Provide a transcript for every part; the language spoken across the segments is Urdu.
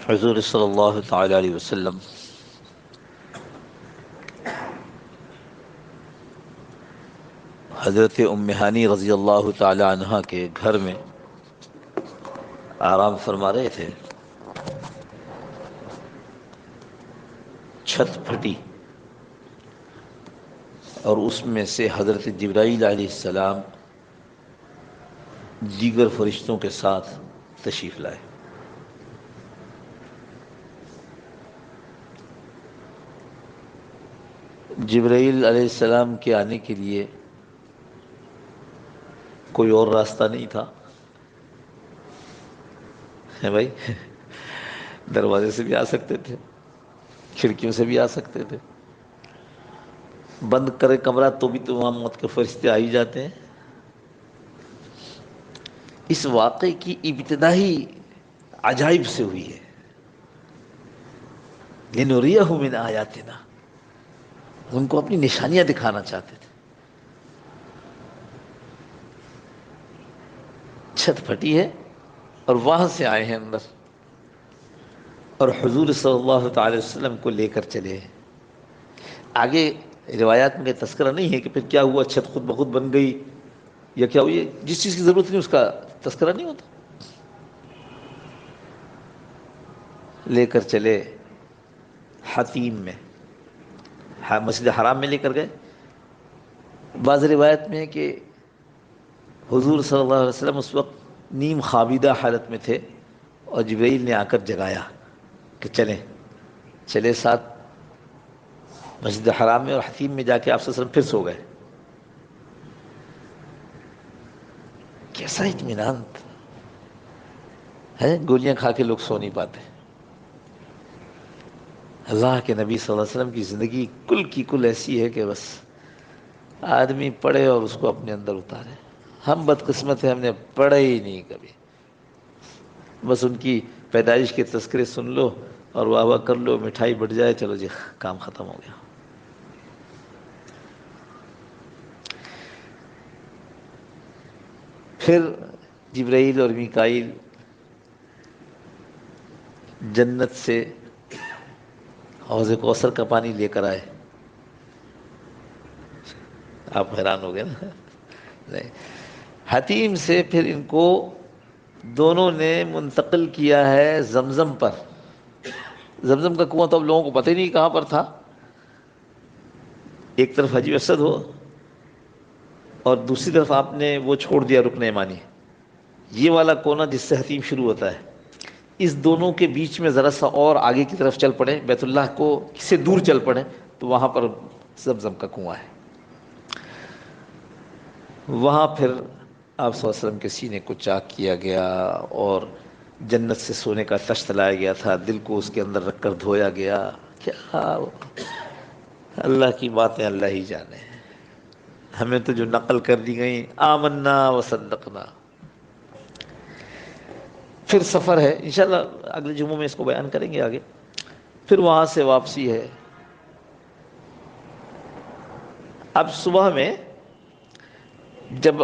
حضور صلی اللہ تعالی علیہ وسلم حضرت ام ہانی رضی اللہ تعالی عنہا کے گھر میں آرام فرما رہے تھے. چھت پھٹی اور اس میں سے حضرت جبرائیل علیہ السلام دیگر فرشتوں کے ساتھ تشریف لائے. جبرائیل علیہ السلام کے آنے کے لیے کوئی اور راستہ نہیں تھا ہے بھائی. دروازے سے بھی آ سکتے تھے, کھڑکیوں سے بھی آ سکتے تھے, بند کرے کمرہ تو بھی تو وہاں موت کے فرشتے آ ہی جاتے ہیں. اس واقعے کی ابتدائی عجائب سے ہوئی ہے. لِنُرِيَهُ مِنْ آیَاتِنَا, ان کو اپنی نشانیاں دکھانا چاہتے تھے. چھت پھٹی ہے اور وہاں سے آئے ہیں اندر, اور حضور صلی اللہ تعالی وسلم کو لے کر چلے. آگے روایات میں تذکرہ نہیں ہے کہ پھر کیا ہوا, چھت خود بخود بن گئی یا کیا ہوئی. جس چیز کی ضرورت نہیں اس کا تذکرہ نہیں ہوتا. لے کر چلے حتیم میں, مسجد حرام میں لے کر گئے. بعض روایت میں ہے کہ حضور صلی اللہ علیہ وسلم اس وقت نیم خوابیدہ حالت میں تھے اور جبرائیل نے آ کر جگایا کہ چلے ساتھ مسجد حرام میں, اور حتیم میں جا کے آپ صلی اللہ علیہ وسلم پھر سو گئے. کیسا اطمینان ہے, گولیاں کھا کے لوگ سو نہیں پاتے. اللہ کے نبی صلی اللہ علیہ وسلم کی زندگی کل کی کل ایسی ہے کہ بس آدمی پڑھے اور اس کو اپنے اندر اتارے. ہم بدقسمت ہیں, ہم نے پڑھا ہی نہیں کبھی. بس ان کی پیدائش کے تذکرے سن لو اور واہ واہ کر لو, مٹھائی بٹ جائے, چلو جی کام ختم ہو گیا. پھر جبرائیل اور میکائیل جنت سے حوض کوثر کا پانی لے کر آئے. آپ حیران ہو گئے نا. نہیں, حتیم سے پھر ان کو دونوں نے منتقل کیا ہے زمزم پر. زمزم کا کنواں تو اب لوگوں کو پتہ ہی نہیں کہاں پر تھا. ایک طرف حجر اسود ہو اور دوسری طرف آپ نے وہ چھوڑ دیا رکن یمانی, یہ والا کونا جس سے حتیم شروع ہوتا ہے. اس دونوں کے بیچ میں ذرا سا اور آگے کی طرف چل پڑے, بیت اللہ کو سے دور چل پڑے, تو وہاں پر زمزم کا کنواں ہے. وہاں پھر آپ صلی اللہ علیہ وسلم کے سینے کو چاک کیا گیا اور جنت سے سونے کا تشت لایا گیا تھا, دل کو اس کے اندر رکھ کر دھویا گیا. کیا اللہ کی باتیں اللہ ہی جانے. ہمیں تو جو نقل کر دی گئی, آمنا وصدقنا. پھر سفر ہے, انشاءاللہ اگلے جمعوں میں اس کو بیان کریں گے آگے. پھر وہاں سے واپسی ہے. اب صبح میں جب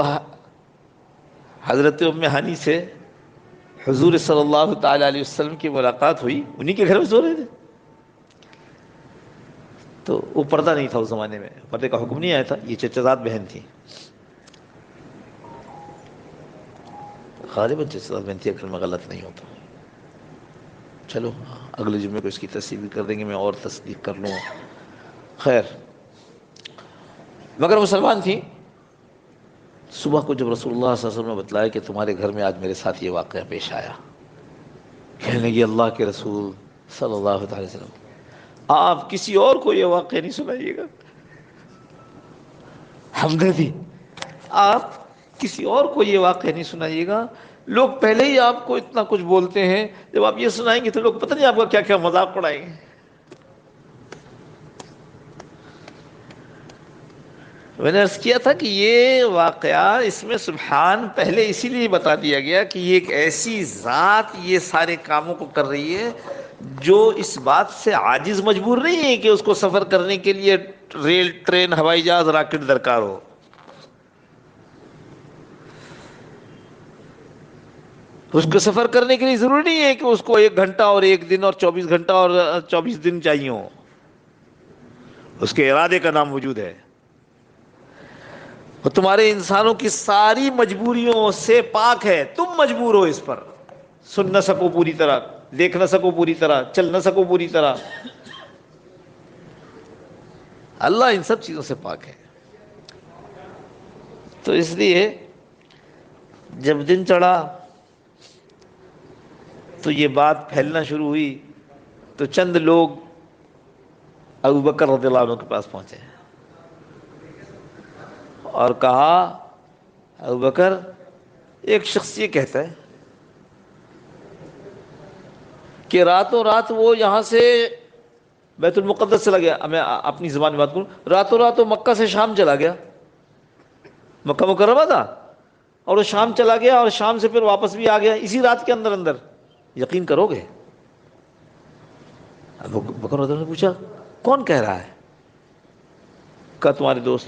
حضرت ام ہانی سے حضور صلی اللہ تعالی علیہ وسلم کی ملاقات ہوئی, انہی کے گھر میں سو رہے تھے. تو وہ پردہ نہیں تھا اس زمانے میں, پردے کا حکم نہیں آیا تھا. یہ چچا زاد بہن تھی, غالباً چچا زاد بہن تھی اگر میں غلط نہیں ہوتا. چلو اگلے جمعے کو اس کی تصدیق بھی کر دیں گے, میں اور تصدیق کر لوں. خیر, مگر مسلمان تھی. صبح کو جب رسول اللہ صلی اللہ علیہ وسلم نے بتلایا کہ تمہارے گھر میں آج میرے ساتھ یہ واقعہ پیش آیا, کہنے لگی اللہ کے رسول صلی اللہ علیہ وسلم, آپ کسی اور کو یہ واقعہ نہیں سنائیے گا. ہمدردی, آپ کسی اور کو یہ واقعہ نہیں سنائیے گا. لوگ پہلے ہی آپ کو اتنا کچھ بولتے ہیں, جب آپ یہ سنائیں گے تو لوگ پتہ نہیں آپ کا کیا کیا مذاق اڑائیں گے. میں نے عرض کیا تھا کہ یہ واقعہ اس میں سبحان پہلے اسی لیے بتا دیا گیا کہ یہ ایک ایسی ذات یہ سارے کاموں کو کر رہی ہے جو اس بات سے عاجز مجبور نہیں ہے کہ اس کو سفر کرنے کے لیے ریل, ٹرین, ہوائی جہاز, راکٹ درکار ہو. اس کو سفر کرنے کے لیے ضروری نہیں ہے کہ اس کو 1 گھنٹہ اور 1 دن اور 24 گھنٹہ اور 24 دن چاہیے ہو. اس کے ارادے کا نام وجود ہے. وہ تمہارے انسانوں کی ساری مجبوریوں سے پاک ہے. تم مجبور ہو اس پر، سن نہ سکو پوری طرح، دیکھ نہ سکو پوری طرح، چل نہ سکو پوری طرح. اللہ ان سب چیزوں سے پاک ہے. تو اس لیے جب دن چڑھا تو یہ بات پھیلنا شروع ہوئی، تو چند لوگ ابوبکر رضی اللہ عنہ کے پاس پہنچے اور کہا ابوبکر، ایک شخص یہ کہتا ہے کہ راتوں رات وہ یہاں سے بیت المقدس چلا گیا. میں اپنی زبان میں بات کروں، راتوں رات وہ مکہ سے شام چلا گیا. مکہ مکرمہ تھا اور وہ شام چلا گیا اور شام سے پھر واپس بھی آ گیا اسی رات کے اندر اندر. یقین کرو گے؟ ابو بکر رضی اللہ عنہ نے پوچھا کون کہہ رہا ہے؟ کہا تمہارے دوست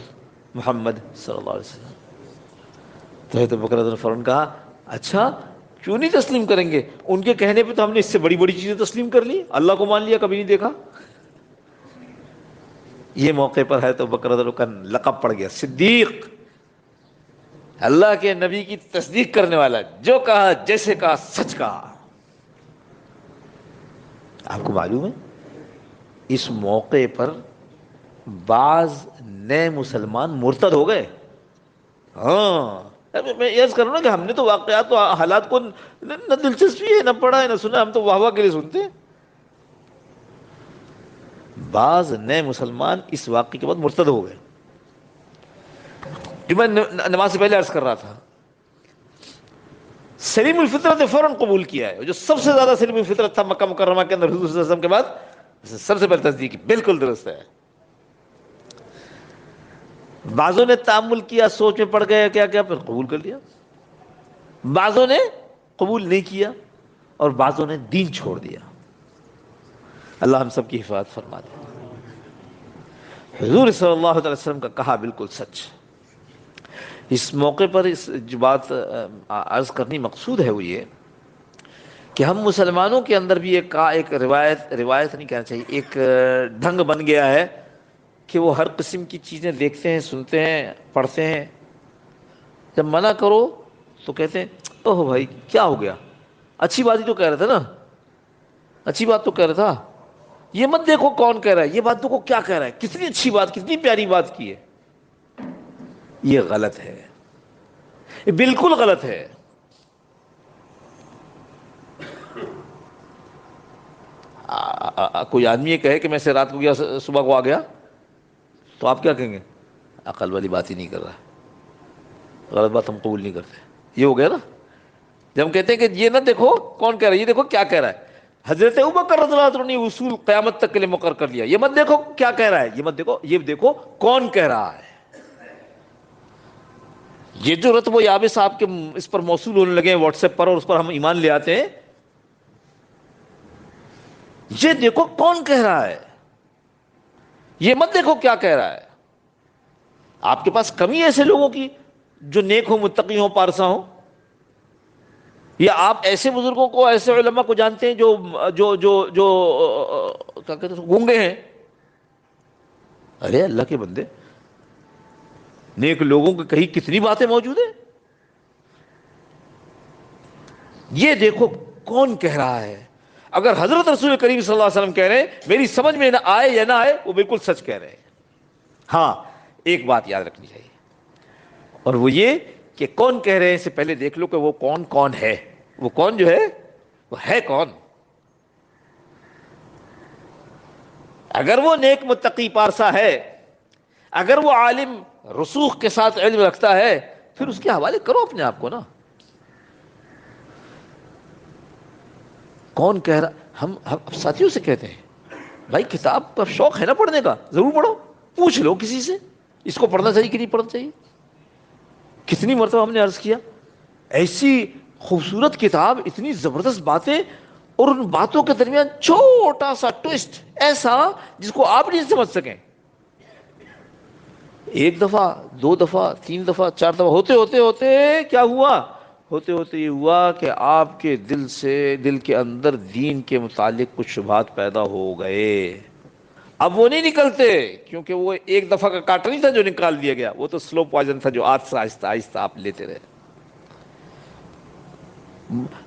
محمد صلی اللہ علیہ وسلم. تو حضرت ابو بکر رضی اللہ عنہ فوراً کہا اچھا کیوں نہیں تسلیم کریں گے؟ ان کے کہنے پہ تو ہم نے اس سے بڑی بڑی چیزیں تسلیم کر لی، اللہ کو مان لیا، کبھی نہیں دیکھا. یہ موقع پر ہے تو بکر رضی اللہ عنہ کا لقب پڑ گیا صدیق، اللہ کے نبی کی تصدیق کرنے والا، جو کہا جیسے کہا سچ کہا. آپ کو معلوم ہے اس موقع پر بعض نئے مسلمان مرتد ہو گئے. ہاں میں عرض کروں نا کہ ہم نے تو واقعات و حالات کو نہ دلچسپی ہے، نہ پڑھا ہے، نہ سنا، ہم تو واہ واہ کے لیے سنتے ہیں. بعض نئے مسلمان اس واقعے کے بعد مرتد ہو گئے. جو میں نماز سے پہلے عرض کر رہا تھا، سلیم الفطرت نے فوراً قبول کیا ہے. جو سب سے زیادہ سلیم الفطرت تھا مکہ مکرمہ کے اندر حضور صلی اللہ علیہ وسلم کے بعد، سب سے پہلے تصدیق کی، بالکل درست ہے. بعضوں نے تأمل کیا، سوچ میں پڑ گئے کیا کیا، پھر قبول کر لیا. بعضوں نے قبول نہیں کیا اور بعضوں نے دین چھوڑ دیا. اللہ ہم سب کی حفاظت فرما دے. حضور صلی اللہ علیہ وسلم کا کہا بالکل سچ. اس موقع پر اس جو بات عرض کرنی مقصود ہے وہ یہ کہ ہم مسلمانوں کے اندر بھی ایک روایت نہیں کہنا چاہیے، ایک ڈھنگ بن گیا ہے کہ وہ ہر قسم کی چیزیں دیکھتے ہیں، سنتے ہیں، پڑھتے ہیں. جب منع کرو تو کہتے ہیں اوہ بھائی کیا ہو گیا، اچھی بات ہی تو کہہ رہا تھا نا، اچھی بات تو کہہ رہا تھا. یہ مت دیکھو کون کہہ رہا ہے، یہ بات دیکھو کیا کہہ رہا ہے، کتنی اچھی بات، کتنی پیاری بات کی ہے. یہ غلط ہے، یہ بالکل غلط ہے. کوئی آدمی یہ کہے کہ میں سے رات کو گیا صبح کو آ گیا تو آپ کیا کہیں گے؟ عقل والی بات ہی نہیں کر رہا، غلط بات ہم قبول نہیں کرتے. یہ ہو گیا نا. جب ہم کہتے ہیں کہ یہ نہ دیکھو کون کہہ رہا ہے، یہ دیکھو کیا کہہ رہا ہے. حضرت ابوبکر رضی اللہ عنہ نے اصول قیامت تک کے لیے مقرر کر لیا، یہ مت دیکھو کیا کہہ رہا ہے، یہ مت دیکھو، یہ دیکھو کون کہہ رہا ہے. یہ جو رتب و یابس آپ کے اس پر موصول ہونے لگے ہیں واٹس ایپ پر اور اس پر ہم ایمان لے آتے ہیں، یہ دیکھو کون کہہ رہا ہے، یہ مت دیکھو کیا کہہ رہا ہے. آپ کے پاس کمی ہے ایسے لوگوں کی جو نیک ہوں، متقی ہوں، پارسا ہوں؟ یا آپ ایسے بزرگوں کو، ایسے علماء کو جانتے ہیں جو جو جو جو کیا کہتے ہیں گونگے ہیں؟ ارے اللہ کے بندے، نیک لوگوں کی کہیں کتنی باتیں موجود ہیں. یہ دیکھو کون کہہ رہا ہے. اگر حضرت رسول کریم صلی اللہ علیہ وسلم کہہ رہے ہیں، میری سمجھ میں نہ آئے یا نہ آئے، وہ بالکل سچ کہہ رہے ہیں. ہاں ایک بات یاد رکھنی چاہیے، اور وہ یہ کہ کون کہہ رہے ہیں سے پہلے دیکھ لو کہ وہ کون کون ہے. وہ کون جو ہے وہ ہے کون. اگر وہ نیک متقی پارسا ہے، اگر وہ عالم رسوخ کے ساتھ علم رکھتا ہے، پھر اس کے حوالے کرو اپنے آپ کو نا. کون کہہ رہا؟ ہم ساتھیوں سے کہتے ہیں بھائی کتاب کا شوق ہے نا پڑھنے کا، ضرور پڑھو. پوچھ لو کسی سے اس کو پڑھنا چاہیے کہ نہیں پڑھنا چاہیے. کتنی مرتبہ ہم نے عرض کیا، ایسی خوبصورت کتاب، اتنی زبردست باتیں، اور ان باتوں کے درمیان چھوٹا سا ٹوسٹ ایسا جس کو آپ نہیں سمجھ سکیں. ایک دفعہ، 2 دفعہ، 3 دفعہ، 4 دفعہ ہوتے ہوتے ہوتے کیا ہوا؟ ہوتے ہوتے یہ ہوا کہ آپ کے دل کے اندر دین کے متعلق کچھ شبہات پیدا ہو گئے. اب وہ نہیں نکلتے، کیونکہ وہ ایک دفعہ کا کاٹا نہیں تھا جو نکال دیا گیا، وہ تو سلو پوائزن تھا جو آہستہ آہستہ آہستہ آپ لیتے رہے.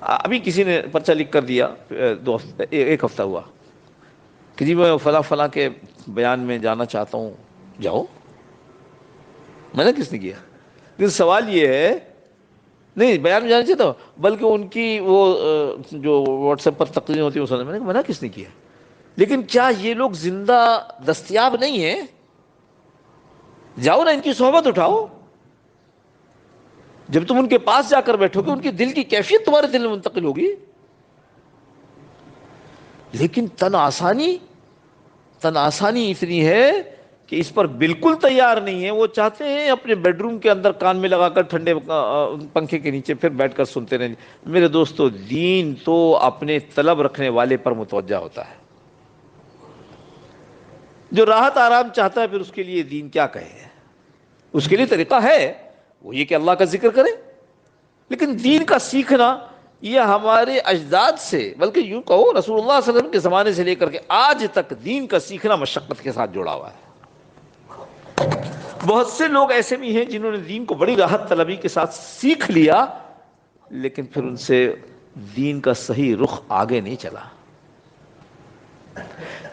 ابھی کسی نے پرچہ لکھ کر دیا، دو ہفتے ایک ہفتہ ہوا کہ جی میں فلاں فلاں کے بیان میں جانا چاہتا ہوں. جاؤ، میں نے کس نے کیا؟ لیکن سوال یہ ہے، نہیں بیان میں جانا چاہتا ہوں، بلکہ ان کی وہ جو واٹس ایپ پر تقریر ہوتی ہے اس میں نے منع کس نے کیا؟ لیکن کیا یہ لوگ زندہ دستیاب نہیں ہیں؟ جاؤ نا، ان کی صحبت اٹھاؤ. جب تم ان کے پاس جا کر بیٹھو گے ان کی دل کی کیفیت تمہارے دل میں منتقل ہوگی. لیکن تن آسانی اتنی ہے کہ اس پر بالکل تیار نہیں ہے. وہ چاہتے ہیں اپنے بیڈ روم کے اندر کان میں لگا کر ٹھنڈے پنکھے کے نیچے پھر بیٹھ کر سنتے رہیں. میرے دوستو، دین تو اپنے طلب رکھنے والے پر متوجہ ہوتا ہے. جو راحت آرام چاہتا ہے پھر اس کے لیے دین کیا کہے. اس کے لیے طریقہ ہے، وہ یہ کہ اللہ کا ذکر کرے. لیکن دین کا سیکھنا یہ ہمارے اجداد سے، بلکہ یوں کہو رسول اللہ صلی اللہ علیہ وسلم کے زمانے سے لے کر کے آج تک دین کا سیکھنا مشقت کے ساتھ جڑا ہوا ہے. بہت سے لوگ ایسے بھی ہیں جنہوں نے دین کو بڑی راحت طلبی کے ساتھ سیکھ لیا، لیکن پھر ان سے دین کا صحیح رخ آگے نہیں چلا.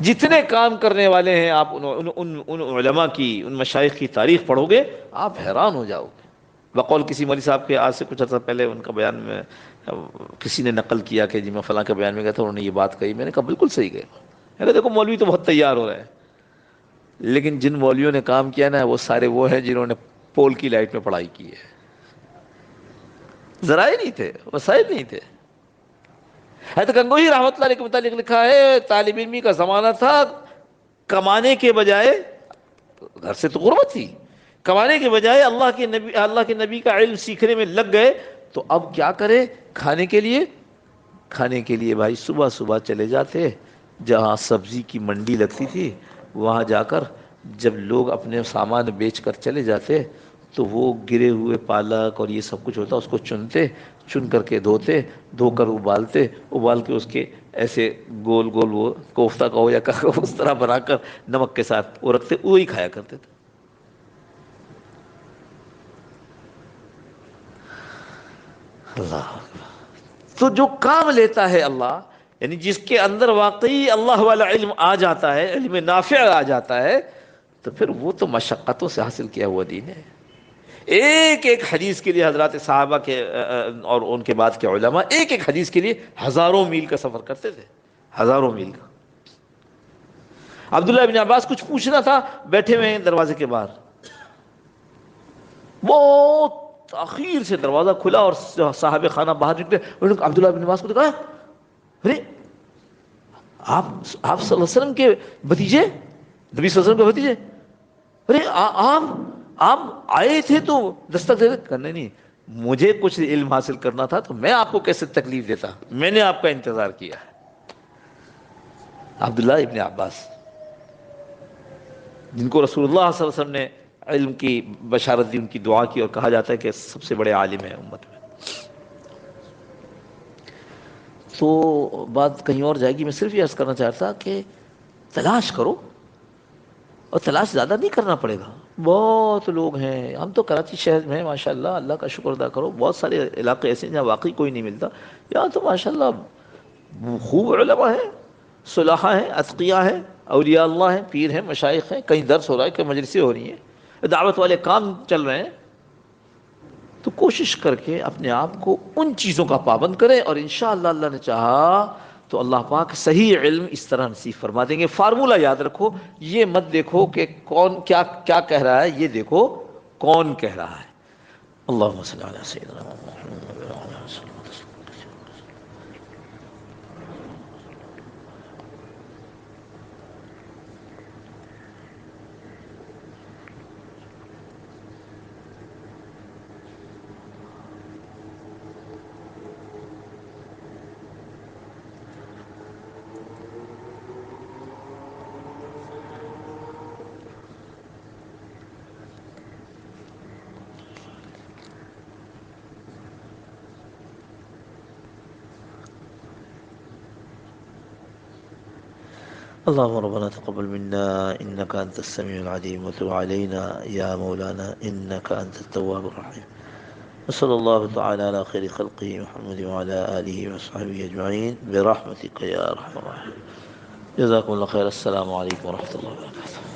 جتنے کام کرنے والے ہیں آپ ان علماء کی، ان مشائخ کی تاریخ پڑھو گے آپ حیران ہو جاؤ گے. بقول کسی مولوی صاحب کے آج سے کچھ عرصہ پہلے ان کا بیان میں کسی نے نقل کیا کہ جی میں فلاں کے بیان میں گیا تھا، انہوں نے یہ بات کہی. میں نے کہا بالکل صحیح گئے. میں نے کہا دیکھو مولوی تو بہت تیار ہو رہے ہیں، لیکن جن مولویوں نے کام کیا نا وہ سارے وہ ہیں جنہوں نے پول کی لائٹ میں پڑھائی کی ہے. ذرائع نہیں تھے، وسائل نہیں تھے. حضرت گنگوہی رحمۃ اللہ علیہ کے متعلق لکھا ہے طالب علمی کا زمانہ تھا، کمانے کے بجائے، گھر سے تو غربت تھی، کمانے کے بجائے اللہ کے نبی کا علم سیکھنے میں لگ گئے. تو اب کیا کرے؟ کھانے کے لیے بھائی صبح صبح چلے جاتے جہاں سبزی کی منڈی لگتی تھی، وہاں جا کر جب لوگ اپنے سامان بیچ کر چلے جاتے تو وہ گرے ہوئے پالک اور یہ سب کچھ ہوتا اس کو چنتے، چن کر کے دھوتے، دھو کر ابال کے اس کے ایسے گول گول وہ کوفتہ کا ہو یا اس طرح بنا کر نمک کے ساتھ وہ رکھتے، وہی کھایا کرتے تھے. اللہ. تو جو کام لیتا ہے اللہ، یعنی جس کے اندر واقعی اللہ والا علم آ جاتا ہے، علم نافع آ جاتا ہے، تو پھر وہ تو مشقتوں سے حاصل کیا ہوا دین ہے. ایک ایک حدیث کے لیے حضرات صحابہ کے اور ان کے بعد کے علماء ایک ایک حدیث کے لیے ہزاروں میل کا سفر کرتے تھے، ہزاروں میل کا. عبداللہ ابن عباس کچھ پوچھنا تھا، بیٹھے ہوئے ہیں دروازے کے باہر، بہت تاخیر سے دروازہ کھلا اور صاحب خانہ باہر نکلے. انہوں نے عبداللہ بن عباس کو دیکھا، ارے آپ صلی اللہ علیہ وسلم کے بھتیجے، نبی صلی اللہ علیہ وسلم کے بھتیجے، ارے آپ آئے تھے تو دستک دے کرنے نہیں، مجھے کچھ علم حاصل کرنا تھا تو میں آپ کو کیسے تکلیف دیتا، میں نے آپ کا انتظار کیا. عبداللہ ابن عباس جن کو رسول اللہ صلی اللہ علیہ وسلم نے علم کی بشارت دی، ان کی دعا کی، اور کہا جاتا ہے کہ سب سے بڑے عالم ہیں امت میں. تو بات کہیں اور جائے گی، میں صرف یہ عرض کرنا چاہتا کہ تلاش کرو، اور تلاش زیادہ نہیں کرنا پڑے گا. بہت لوگ ہیں، ہم تو کراچی شہر میں ماشاءاللہ اللہ کا شکر ادا کرو، بہت سارے علاقے ایسے ہیں جہاں واقعی کوئی نہیں ملتا. یہاں تو ماشاءاللہ خوب علماء ہیں، صلحاء ہیں، اتقیاء ہیں، اولیاء اللہ ہیں، پیر ہیں، مشائخ ہیں، کہیں درس ہو رہا ہے، کہیں مجلسیں ہو رہی ہیں، دعوت والے کام چل رہے ہیں. تو کوشش کر کے اپنے آپ کو ان چیزوں کا پابند کریں، اور انشاءاللہ اللہ نے چاہا تو اللہ پاک صحیح علم اس طرح نصیب فرما دیں گے. فارمولہ یاد رکھو، یہ مت دیکھو کہ کون کیا کیا کہہ رہا ہے، یہ دیکھو کون کہہ رہا ہے. اللہم صلی علی سیدنا محمد وعلی آلہ وسلم. اللهم ربنا تقبل منا إنك أنت السميع العليم وتب علينا يا مولانا إنك أنت التواب الرحيم. وصلى الله تعالى على خير خلقه محمد وعلى آله وصحبه أجمعين برحمتك يا أرحم الراحمين. جزاكم الله خير. السلام عليكم ورحمة الله وبركاته.